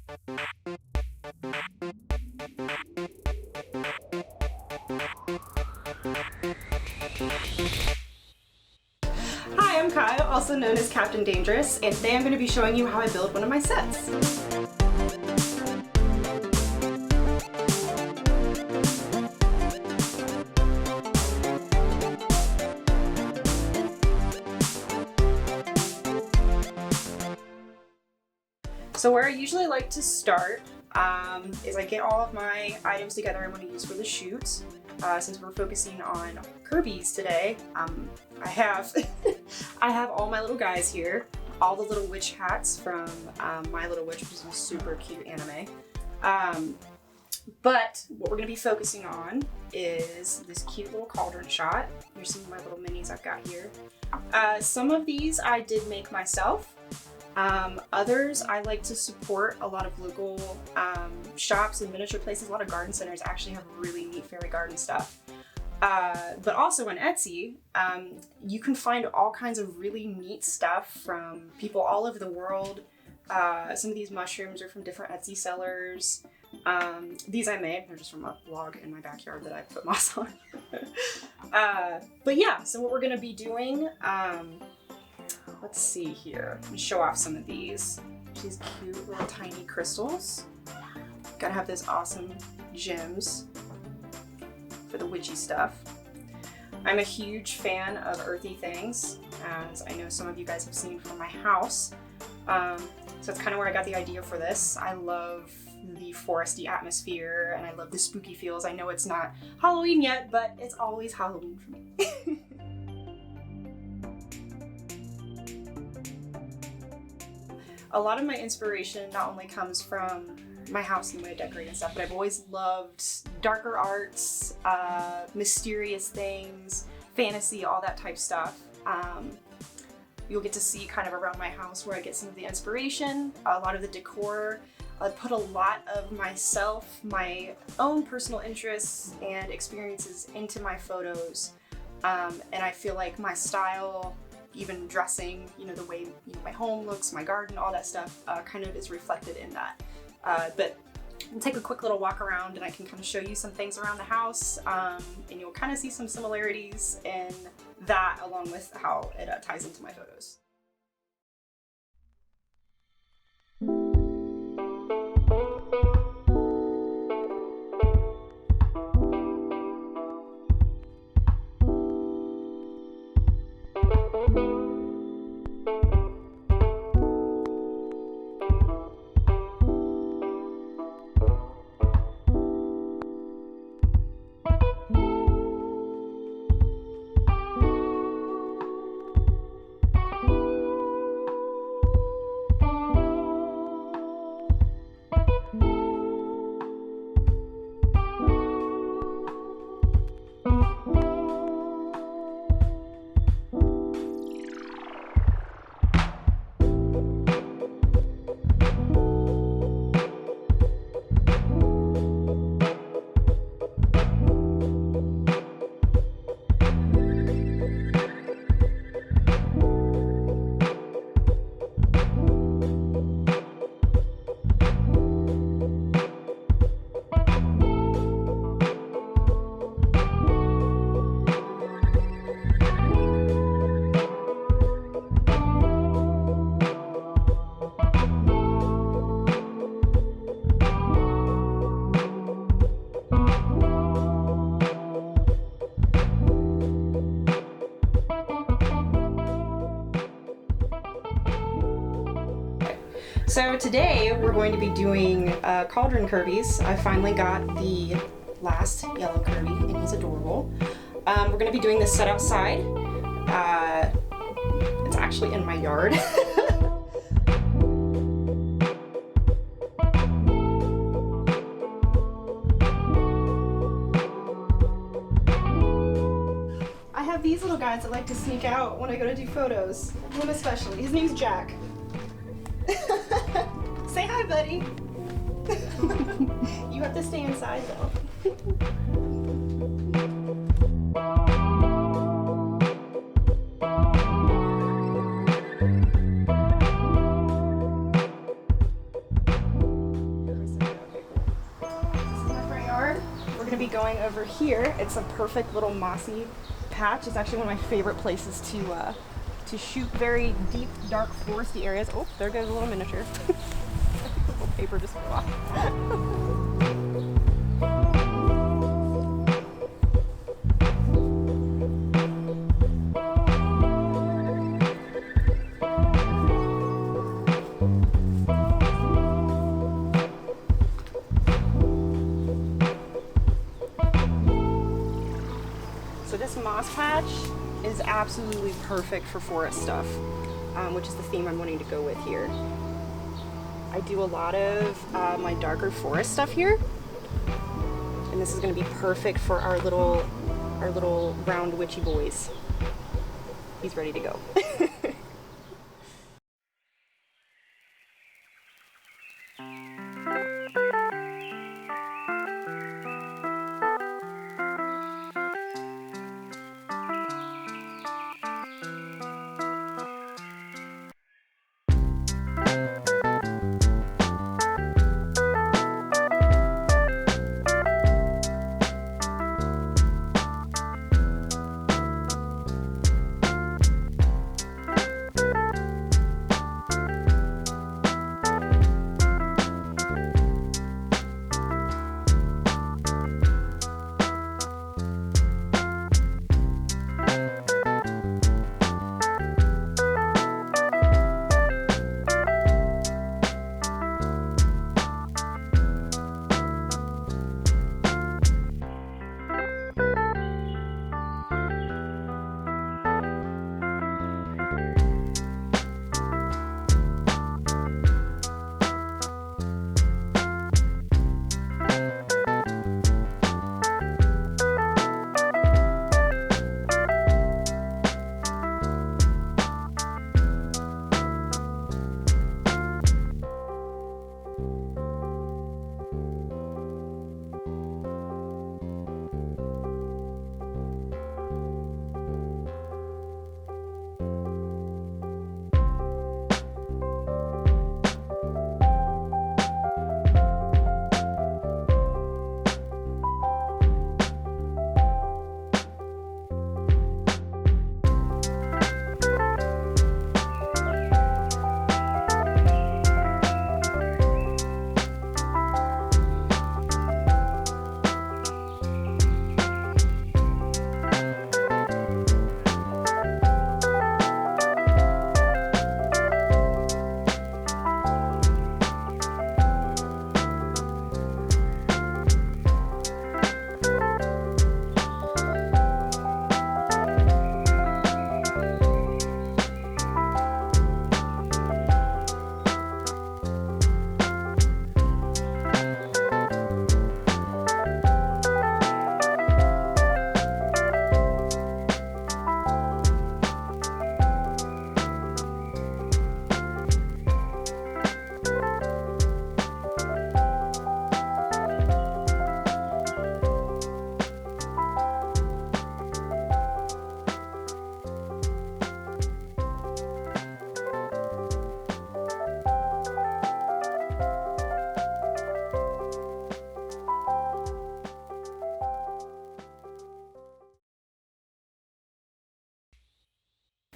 Hi, I'm Kyle, also known as Captain Dangerous, and today I'm going to be showing you how I build one of my sets. So where I usually like to start is I get all of my items together I want to use for the shoot. Since we're focusing on Kirby's today, I have I have all my little guys here, all the little witch hats from My Little Witch, which is a super cute anime. But what we're going to be focusing on is this cute little cauldron shot. Here's some of my little minis I've got here. Some of these I did make myself. Others I like to support a lot of local shops and miniature places. A lot of garden centers actually have really neat fairy garden stuff. But also on Etsy, you can find all kinds of really neat stuff from people all over the world. Some of these mushrooms are from different Etsy sellers. These I made, they're just from a log in my backyard that I put moss on. But yeah, so what we're gonna be doing, let's see here. Let me show off some of these. These cute little tiny crystals. Gotta have those awesome gems for the witchy stuff. I'm a huge fan of earthy things, as I know some of you guys have seen from my house. So that's kind of where I got the idea for this. I love the foresty atmosphere and I love the spooky feels. I know it's not Halloween yet, but it's always Halloween for me. A lot of my inspiration not only comes from my house and the way I decorate and stuff, but I've always loved darker arts, mysterious things, fantasy, all that type stuff. You'll get to see kind of around my house where I get some of the inspiration, a lot of the decor. I put a lot of myself, my own personal interests and experiences into my photos, and I feel like my style, even dressing, you know, the way my home looks, my garden, all that stuff kind of is reflected in that. But we'll take a quick little walk around and I can kind of show you some things around the house, and you'll kind of see some similarities in that along with how it ties into my photos. So today we're going to be doing cauldron Kirby's. I finally got the last yellow Kirby and he's adorable. We're going to be doing this set outside. It's actually in my yard. I have these little guys that like to sneak out when I go to do photos. One especially. His name's Jack. Say hi, buddy. You have to stay inside though. to be going over here. It's a perfect little mossy patch. It's actually one of my favorite places to shoot very deep, dark foresty areas. Oh, there goes a little miniature. Little paper just flew off. So this moss patch is absolutely perfect for forest stuff, which is the theme I'm wanting to go with here. I do a lot of my darker forest stuff here, and this is going to be perfect for our little round witchy boys. He's ready to go.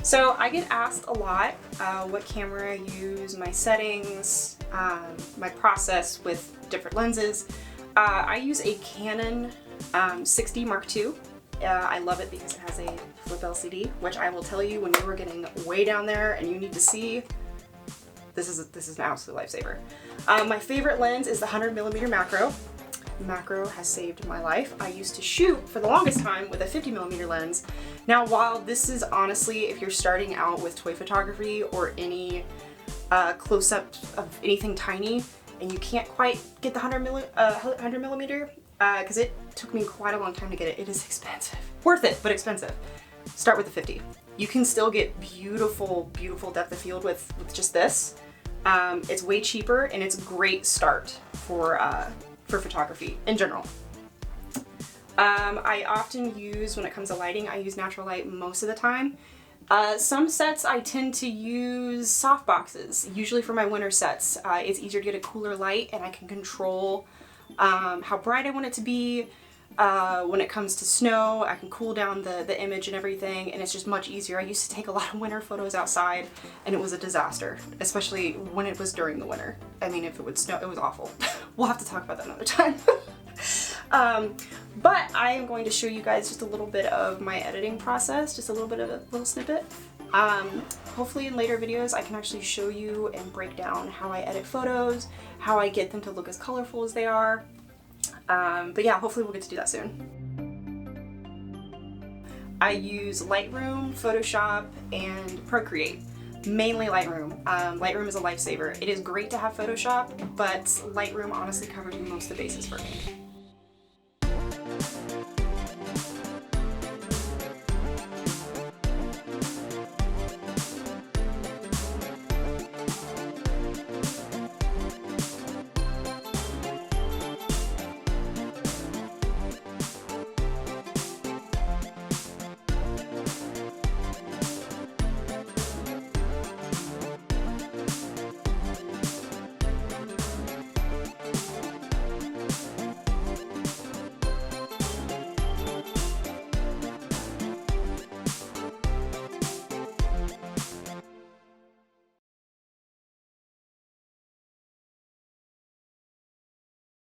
So I get asked a lot what camera I use, my settings, my process with different lenses. I use a Canon 6D Mark II. I love it because it has a flip LCD, which I will tell you when you are getting way down there and you need to see, this is an absolute lifesaver. My favorite lens is the 100mm macro. Macro has saved my life. I used to shoot for the longest time with a 50mm lens. Now, while this is honestly, if you're starting out with toy photography or any close-up of anything tiny and you can't quite get the 100mm, because it took me quite a long time to get it. It is expensive. Worth it, but expensive. Start with the 50. You can still get beautiful, beautiful depth of field with just this. It's way cheaper and it's a great start for photography in general. I often use, when it comes to lighting, I use natural light most of the time. Some sets I tend to use soft boxes, usually for my winter sets. It's easier to get a cooler light and I can control how bright I want it to be. When it comes to snow, I can cool down the image and everything, and it's just much easier. I used to take a lot of winter photos outside, and it was a disaster, especially when it was during the winter. I mean, if it would snow, it was awful. We'll have to talk about that another time. But I am going to show you guys just a little bit of my editing process, just a little bit of a little snippet. Hopefully in later videos I can actually show you and break down how I edit photos, how I get them to look as colorful as they are. But yeah, hopefully we'll get to do that soon. I use Lightroom, Photoshop, and Procreate. Mainly Lightroom. Lightroom is a lifesaver. It is great to have Photoshop, but Lightroom honestly covers most of the bases for me.